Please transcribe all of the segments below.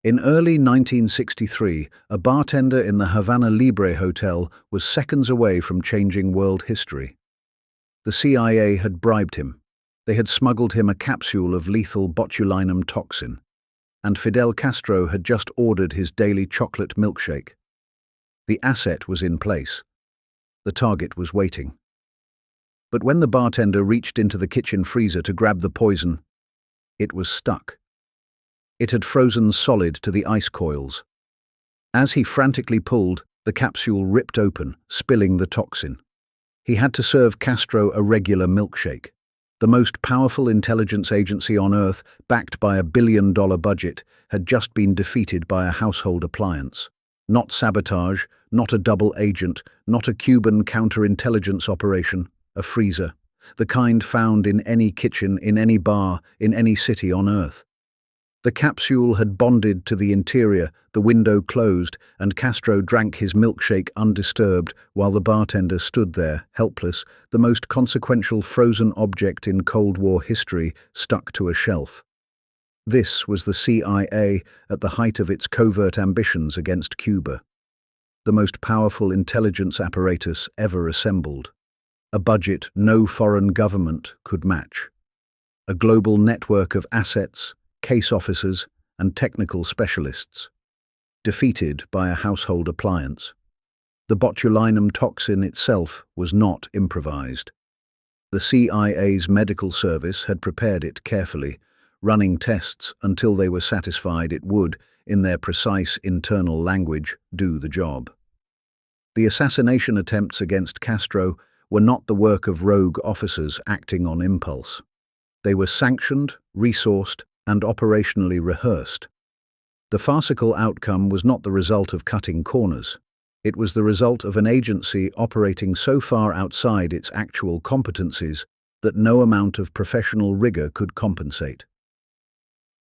In early 1963, a bartender in the Havana Libre Hotel was seconds away from changing world history. The CIA had bribed him. They had smuggled him a capsule of lethal botulinum toxin. And Fidel Castro had just ordered his daily chocolate milkshake. The asset was in place. The target was waiting. But when the bartender reached into the kitchen freezer to grab the poison, it was stuck. It had frozen solid to the ice coils. As he frantically pulled, the capsule ripped open, spilling the toxin. He had to serve Castro a regular milkshake. The most powerful intelligence agency on Earth, backed by a billion-dollar budget, had just been defeated by a household appliance. Not sabotage, not a double agent, not a Cuban counterintelligence operation, a freezer. The kind found in any kitchen, in any bar, in any city on Earth. The capsule had bonded to the interior, the window closed, and Castro drank his milkshake undisturbed while the bartender stood there, helpless, the most consequential frozen object in Cold War history, stuck to a shelf. This was the CIA at the height of its covert ambitions against Cuba. The most powerful intelligence apparatus ever assembled. A budget no foreign government could match. A global network of assets, case officers, and technical specialists. Defeated by a household appliance. The botulinum toxin itself was not improvised. The CIA's medical service had prepared it carefully, running tests until they were satisfied it would, in their precise internal language, do the job. The assassination attempts against Castro were not the work of rogue officers acting on impulse. They were sanctioned, resourced, and operationally rehearsed. The farcical outcome was not the result of cutting corners. It was the result of an agency operating so far outside its actual competencies that no amount of professional rigor could compensate.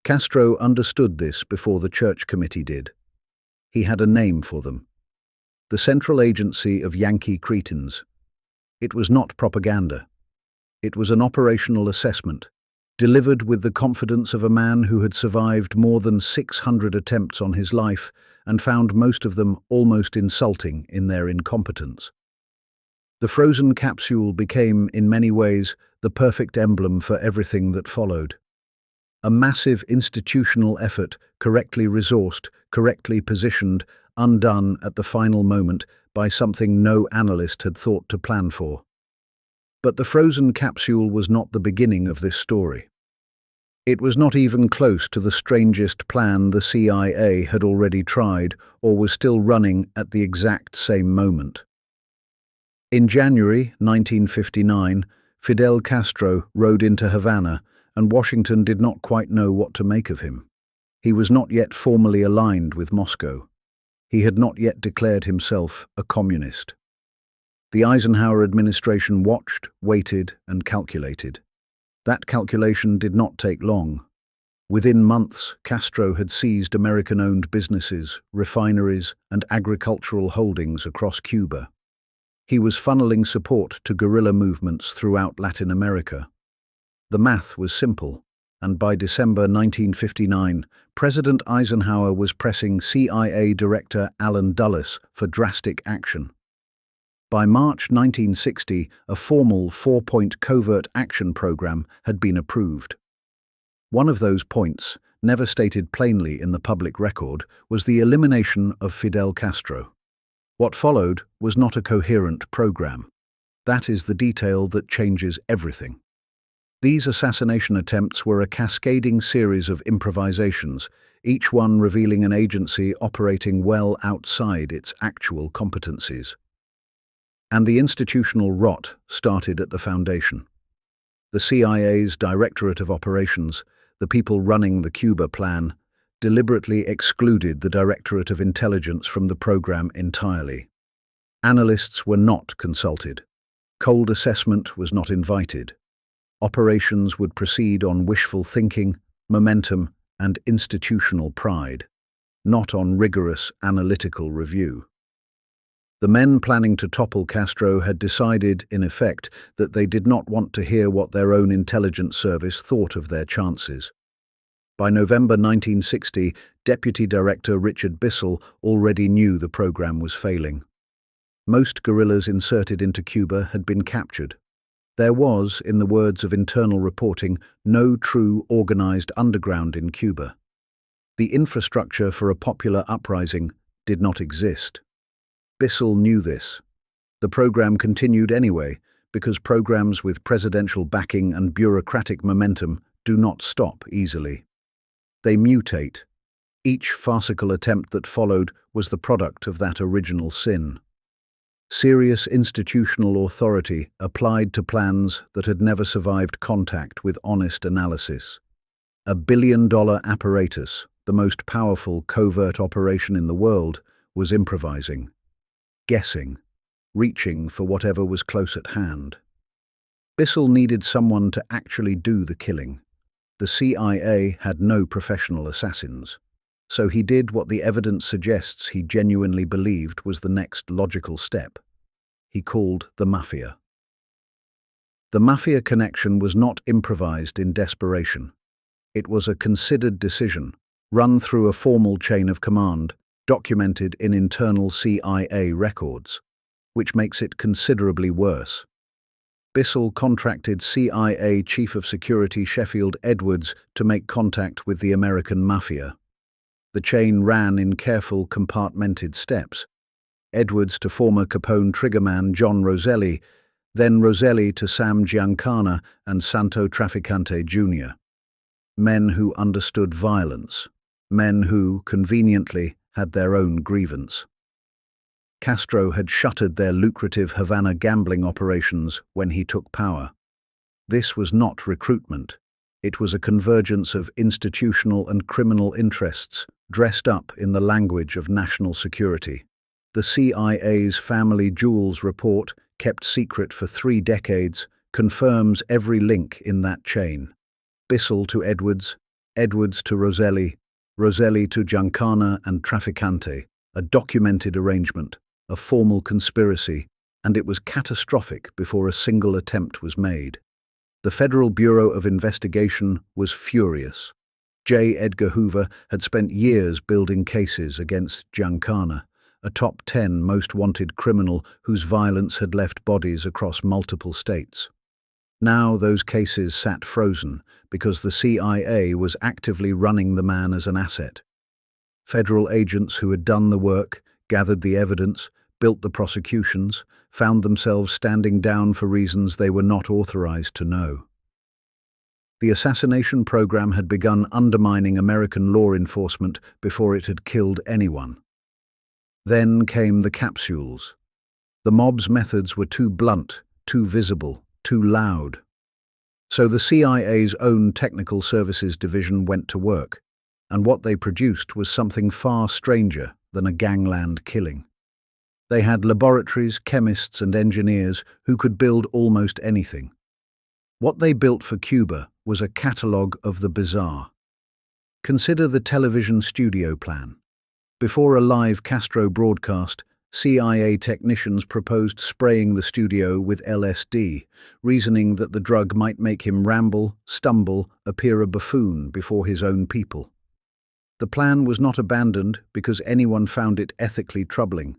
Castro understood this before the Church Committee did. He had a name for them. The Central Agency of Yankee Cretins. It was not propaganda. It was an operational assessment, delivered with the confidence of a man who had survived more than 600 attempts on his life and found most of them almost insulting in their incompetence. The frozen capsule became, in many ways, the perfect emblem for everything that followed. A massive institutional effort, correctly resourced, correctly positioned, undone at the final moment by something no analyst had thought to plan for. But the frozen capsule was not the beginning of this story. It was not even close to the strangest plan the CIA had already tried or was still running at the exact same moment. In January 1959, Fidel Castro rode into Havana, and Washington did not quite know what to make of him. He was not yet formally aligned with Moscow. He had not yet declared himself a communist. The Eisenhower administration watched, waited, and calculated. That calculation did not take long. Within months, Castro had seized American-owned businesses, refineries, and agricultural holdings across Cuba. He was funneling support to guerrilla movements throughout Latin America. The math was simple, and by December 1959, President Eisenhower was pressing CIA Director Allen Dulles for drastic action. By March 1960, a formal 4-point covert action program had been approved. One of those points, never stated plainly in the public record, was the elimination of Fidel Castro. What followed was not a coherent program. That is the detail that changes everything. These assassination attempts were a cascading series of improvisations, each one revealing an agency operating well outside its actual competencies. And the institutional rot started at the foundation. The CIA's Directorate of Operations, the people running the Cuba plan, deliberately excluded the Directorate of Intelligence from the program entirely. Analysts were not consulted. Cold assessment was not invited. Operations would proceed on wishful thinking, momentum, and institutional pride, not on rigorous analytical review. The men planning to topple Castro had decided, in effect, that they did not want to hear what their own intelligence service thought of their chances. By November 1960, Deputy Director Richard Bissell already knew the program was failing. Most guerrillas inserted into Cuba had been captured. There was, in the words of internal reporting, no true organized underground in Cuba. The infrastructure for a popular uprising did not exist. Bissell knew this. The program continued anyway, because programs with presidential backing and bureaucratic momentum do not stop easily. They mutate. Each farcical attempt that followed was the product of that original sin. Serious institutional authority applied to plans that had never survived contact with honest analysis. A billion-dollar apparatus, the most powerful covert operation in the world, was improvising, guessing, reaching for whatever was close at hand. Bissell needed someone to actually do the killing. The CIA had no professional assassins, so he did what the evidence suggests he genuinely believed was the next logical step. He called the Mafia. The Mafia connection was not improvised in desperation. It was a considered decision, run through a formal chain of command, documented in internal CIA records, which makes it considerably worse. Bissell contracted CIA Chief of Security Sheffield Edwards to make contact with the American Mafia. The chain ran in careful, compartmented steps. Edwards to former Capone triggerman John Roselli, then Roselli to Sam Giancana and Santo Trafficante Jr. Men who understood violence, men who, conveniently, had their own grievance. Castro had shuttered their lucrative Havana gambling operations when he took power. This was not recruitment. It was a convergence of institutional and criminal interests, dressed up in the language of national security. The CIA's Family Jewels report, kept secret for 3 decades, confirms every link in that chain. Bissell to Edwards, Edwards to Roselli, Roselli to Giancana and Trafficante, a documented arrangement, a formal conspiracy, and it was catastrophic before a single attempt was made. The Federal Bureau of Investigation was furious. J. Edgar Hoover had spent years building cases against Giancana, a top 10 most wanted criminal whose violence had left bodies across multiple states. Now those cases sat frozen because the CIA was actively running the man as an asset. Federal agents who had done the work, gathered the evidence, built the prosecutions, found themselves standing down for reasons they were not authorized to know. The assassination program had begun undermining American law enforcement before it had killed anyone. Then came the capsules. The mob's methods were too blunt, too visible, too loud. So the CIA's own technical services division went to work, and what they produced was something far stranger than a gangland killing. They had laboratories, chemists and engineers who could build almost anything. What they built for Cuba was a catalogue of the bizarre. Consider the television studio plan. Before a live Castro broadcast, CIA technicians proposed spraying the studio with LSD, reasoning that the drug might make him ramble, stumble, appear a buffoon before his own people. The plan was not abandoned because anyone found it ethically troubling.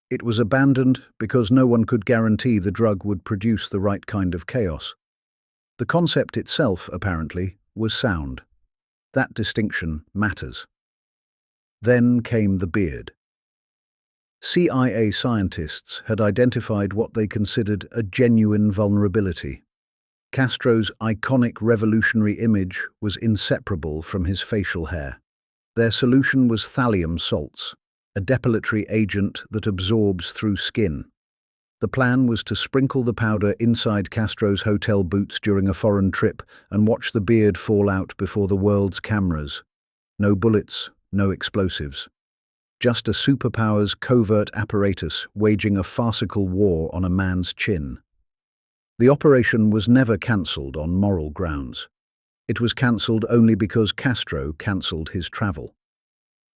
It was abandoned because no one could guarantee the drug would produce the right kind of chaos. The concept itself, apparently, was sound. That distinction matters. Then came the beard. CIA scientists had identified what they considered a genuine vulnerability. Castro's iconic revolutionary image was inseparable from his facial hair. Their solution was thallium salts, a depilatory agent that absorbs through skin. The plan was to sprinkle the powder inside Castro's hotel boots during a foreign trip and watch the beard fall out before the world's cameras. No bullets, no explosives. Just a superpower's covert apparatus waging a farcical war on a man's chin. The operation was never cancelled on moral grounds. It was cancelled only because Castro cancelled his travel.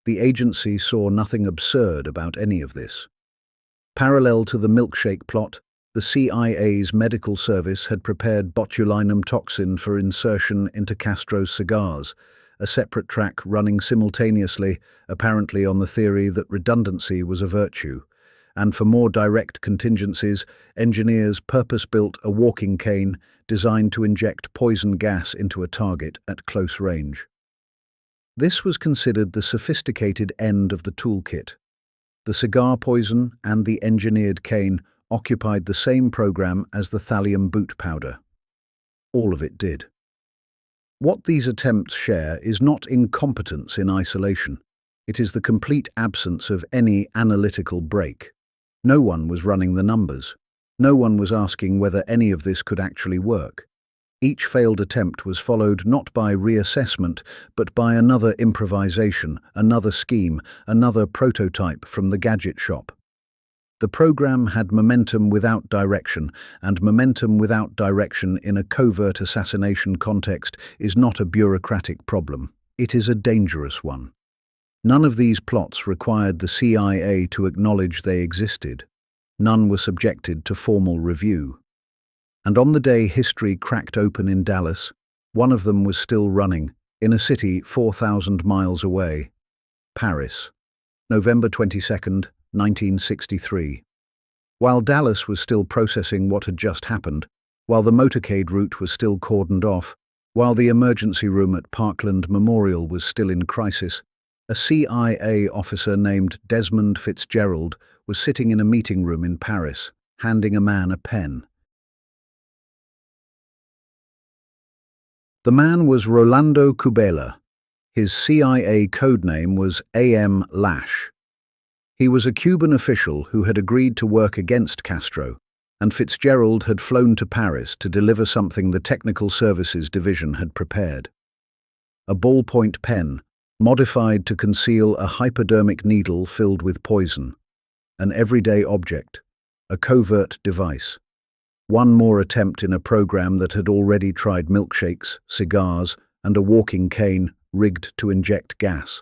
The agency saw nothing absurd about any of this. Parallel to the Milkshake plot, the CIA's medical service had prepared botulinum toxin for insertion into Castro's cigars, a separate track running simultaneously, apparently on the theory that redundancy was a virtue. And for more direct contingencies, engineers purpose-built a walking cane designed to inject poison gas into a target at close range. This was considered the sophisticated end of the toolkit. The cigar poison and the engineered cane occupied the same program as the thallium boot powder. All of it did. What these attempts share is not incompetence in isolation. It is the complete absence of any analytical break. No one was running the numbers. No one was asking whether any of this could actually work. Each failed attempt was followed not by reassessment, but by another improvisation, another scheme, another prototype from the Gadget shop. The program had momentum without direction, and momentum without direction in a covert assassination context is not a bureaucratic problem. It is a dangerous one. None of these plots required the CIA to acknowledge they existed. None were subjected to formal review. And on the day history cracked open in Dallas, one of them was still running, in a city 4,000 miles away. Paris, November 22nd, 1963. While Dallas was still processing what had just happened, while the motorcade route was still cordoned off, while the emergency room at Parkland Memorial was still in crisis, a CIA officer named Desmond Fitzgerald was sitting in a meeting room in Paris, handing a man a pen. The man was Rolando Cubela. His CIA codename was A.M. Lash. He was a Cuban official who had agreed to work against Castro, and Fitzgerald had flown to Paris to deliver something the Technical Services Division had prepared. A ballpoint pen, modified to conceal a hypodermic needle filled with poison. An everyday object, a covert device. One more attempt in a program that had already tried milkshakes, cigars, and a walking cane rigged to inject gas.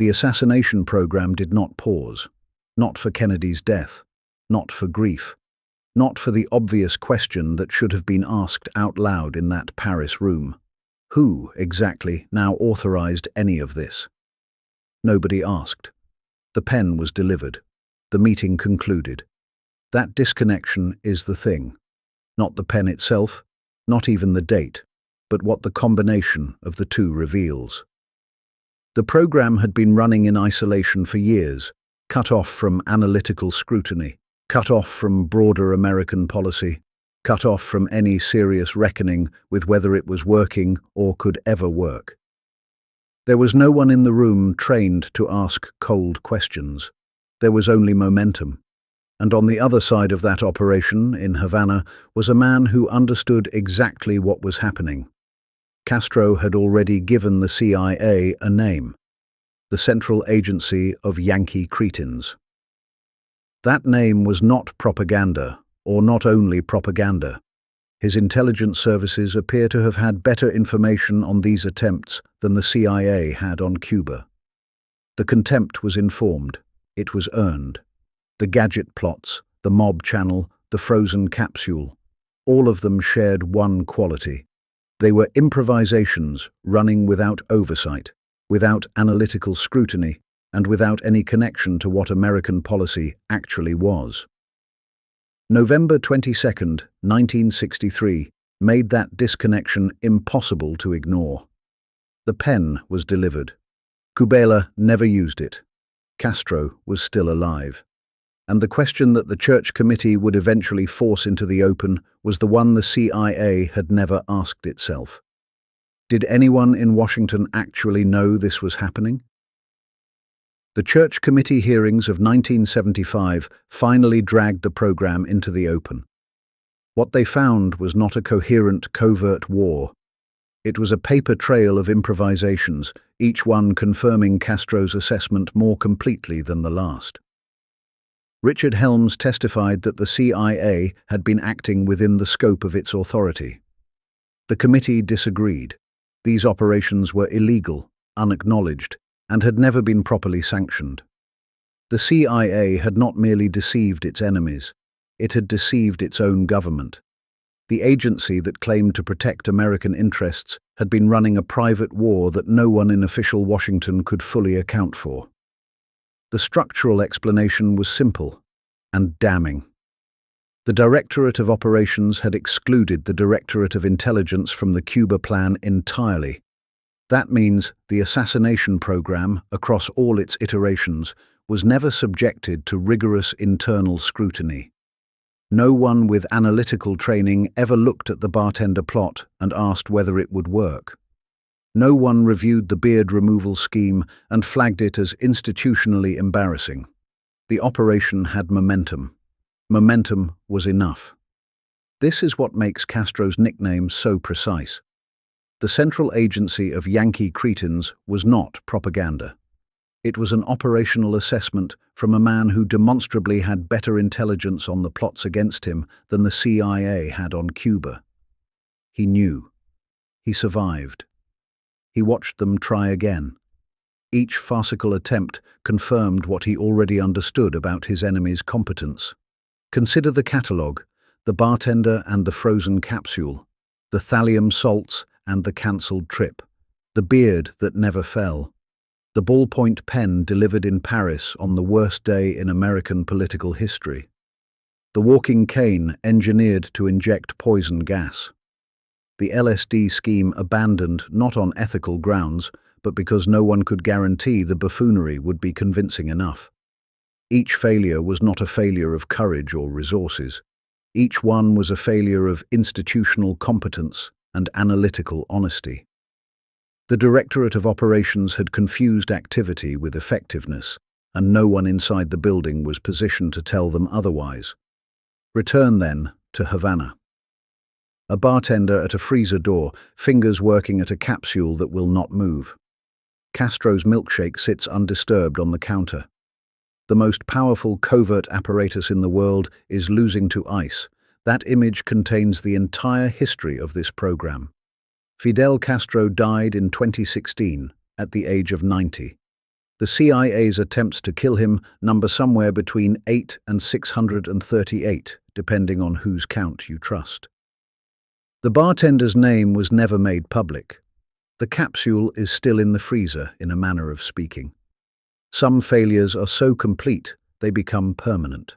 The assassination program did not pause. Not for Kennedy's death. Not for grief. Not for the obvious question that should have been asked out loud in that Paris room. Who, exactly, now authorized any of this? Nobody asked. The pen was delivered. The meeting concluded. That disconnection is the thing. Not the pen itself, not even the date, but what the combination of the two reveals. The program had been running in isolation for years, cut off from analytical scrutiny, cut off from broader American policy, cut off from any serious reckoning with whether it was working or could ever work. There was no one in the room trained to ask cold questions. There was only momentum. And on the other side of that operation, in Havana, was a man who understood exactly what was happening. Castro had already given the CIA a name, the Central Agency of Yankee Cretins. That name was not propaganda, or not only propaganda. His intelligence services appear to have had better information on these attempts than the CIA had on Cuba. The contempt was informed. It was earned. The Gadget plots, the mob channel, the frozen capsule, all of them shared one quality. They were improvisations running without oversight, without analytical scrutiny, and without any connection to what American policy actually was. November 22nd, 1963, made that disconnection impossible to ignore. The pen was delivered. Cubela never used it. Castro was still alive. And the question that the Church Committee would eventually force into the open was the one the CIA had never asked itself. Did anyone in Washington actually know this was happening? The Church Committee hearings of 1975 finally dragged the program into the open. What they found was not a coherent covert war. It was a paper trail of improvisations, each one confirming Castro's assessment more completely than the last. Richard Helms testified that the CIA had been acting within the scope of its authority. The committee disagreed. These operations were illegal, unacknowledged, and had never been properly sanctioned. The CIA had not merely deceived its enemies, it had deceived its own government. The agency that claimed to protect American interests had been running a private war that no one in official Washington could fully account for. The structural explanation was simple and damning. The Directorate of Operations had excluded the Directorate of Intelligence from the Cuba plan entirely. That means the assassination program, across all its iterations, was never subjected to rigorous internal scrutiny. No one with analytical training ever looked at the bartender plot and asked whether it would work. No one reviewed the beard removal scheme and flagged it as institutionally embarrassing. The operation had momentum. Momentum was enough. This is what makes Castro's nickname so precise. The central agency of Yankee cretins was not propaganda. It was an operational assessment from a man who demonstrably had better intelligence on the plots against him than the CIA had on Cuba. He knew. He survived. He watched them try again. Each farcical attempt confirmed what he already understood about his enemy's competence. Consider the catalogue: the bartender and the frozen capsule, the thallium salts and the cancelled trip, the beard that never fell, the ballpoint pen delivered in Paris on the worst day in American political history, the walking cane engineered to inject poison gas, the LSD scheme abandoned not on ethical grounds, but because no one could guarantee the buffoonery would be convincing enough. Each failure was not a failure of courage or resources. Each one was a failure of institutional competence and analytical honesty. The Directorate of Operations had confused activity with effectiveness, and no one inside the building was positioned to tell them otherwise. Return, then, to Havana. A bartender at a freezer door, fingers working at a capsule that will not move. Castro's milkshake sits undisturbed on the counter. The most powerful covert apparatus in the world is losing to ice. That image contains the entire history of this program. Fidel Castro died in 2016 at the age of 90. The CIA's attempts to kill him number somewhere between 8 and 638, depending on whose count you trust. The bartender's name was never made public. The capsule is still in the freezer, in a manner of speaking. Some failures are so complete they become permanent.